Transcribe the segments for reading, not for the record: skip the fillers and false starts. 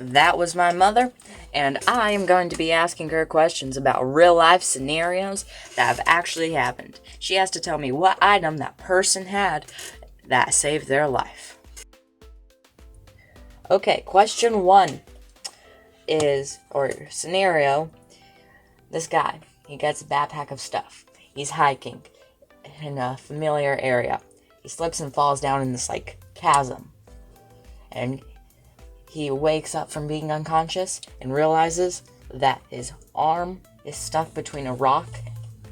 that was my mother, and I am going to be asking her questions about real-life scenarios that have actually happened. She has to tell me what item that person had that saved their life. Okay, question 1 is, or scenario, this guy, he gets a backpack of stuff. He's hiking in a familiar area. He slips and falls down in this, chasm. And he wakes up from being unconscious and realizes that his arm is stuck between a rock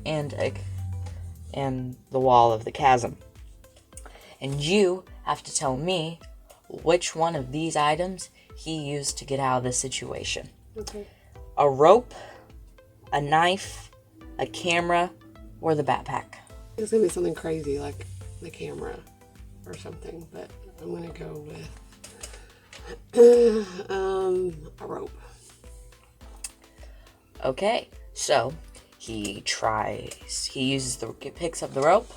and the wall of the chasm. And you have to tell me which one of these items he used to get out of this situation. Okay. A rope, a knife, a camera, or the backpack. It's gonna be something crazy like the camera or something, but I'm gonna go with a rope. Okay, so he picks up the rope,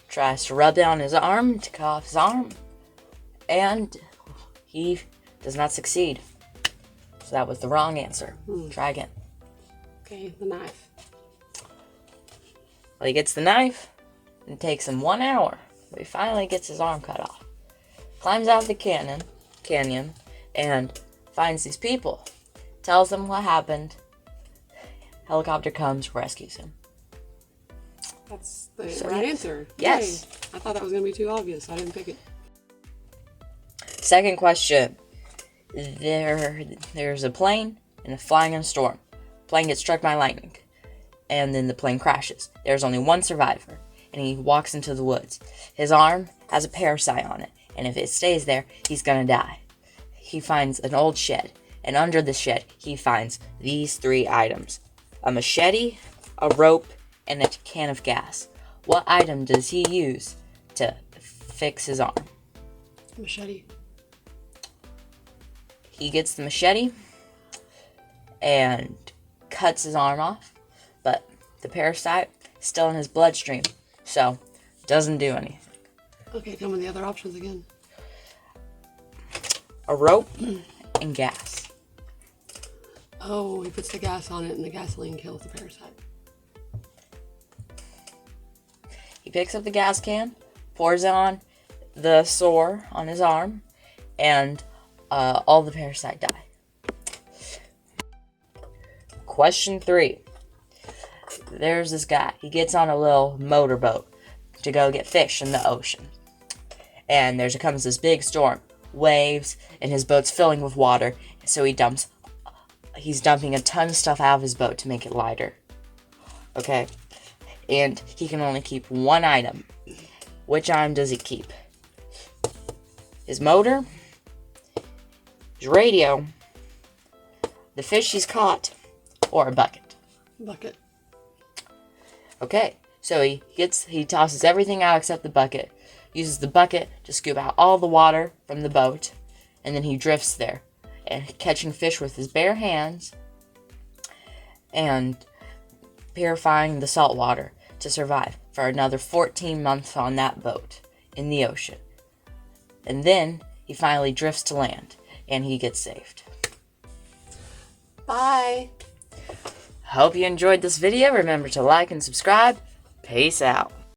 tries to rub down his arm to cut off his arm, and he does not succeed. So that was the wrong answer. Try again. Okay, the knife. Well, he gets the knife. It takes him 1 hour, but he finally gets his arm cut off. Climbs out of the canyon, and finds these people. Tells them what happened. Helicopter comes, rescues him. That's the right answer. Yes. Yay. I thought that was going to be too obvious, so I didn't pick it. Second question. There's a plane and it's flying in a storm. Plane gets struck by lightning, and then the plane crashes. There's only one survivor, and he walks into the woods. His arm has a parasite on it, and if it stays there, he's gonna die. He finds an old shed, and under the shed, he finds these 3 items: a machete, a rope, and a can of gas. What item does he use to fix his arm? Machete. He gets the machete and cuts his arm off, but the parasite is still in his bloodstream, so doesn't do anything. Okay, tell me the other options again. A rope and gas. Oh, he puts the gas on it and the gasoline kills the parasite. He picks up the gas can, pours it on the sore on his arm, and all the parasite die. Question 3. There's this guy. He gets on a little motorboat to go get fish in the ocean. And comes this big storm, waves, and his boat's filling with water. So he's dumping a ton of stuff out of his boat to make it lighter. Okay? And he can only keep one item. Which item does he keep? His motor, his radio, the fish he's caught, or a bucket. Bucket. Okay, so he tosses everything out except the bucket, uses the bucket to scoop out all the water from the boat, and then he drifts there, and catching fish with his bare hands, and purifying the salt water to survive for another 14 months on that boat in the ocean. And then he finally drifts to land, and he gets saved. Bye. Hope you enjoyed this video. Remember to like and subscribe. Peace out.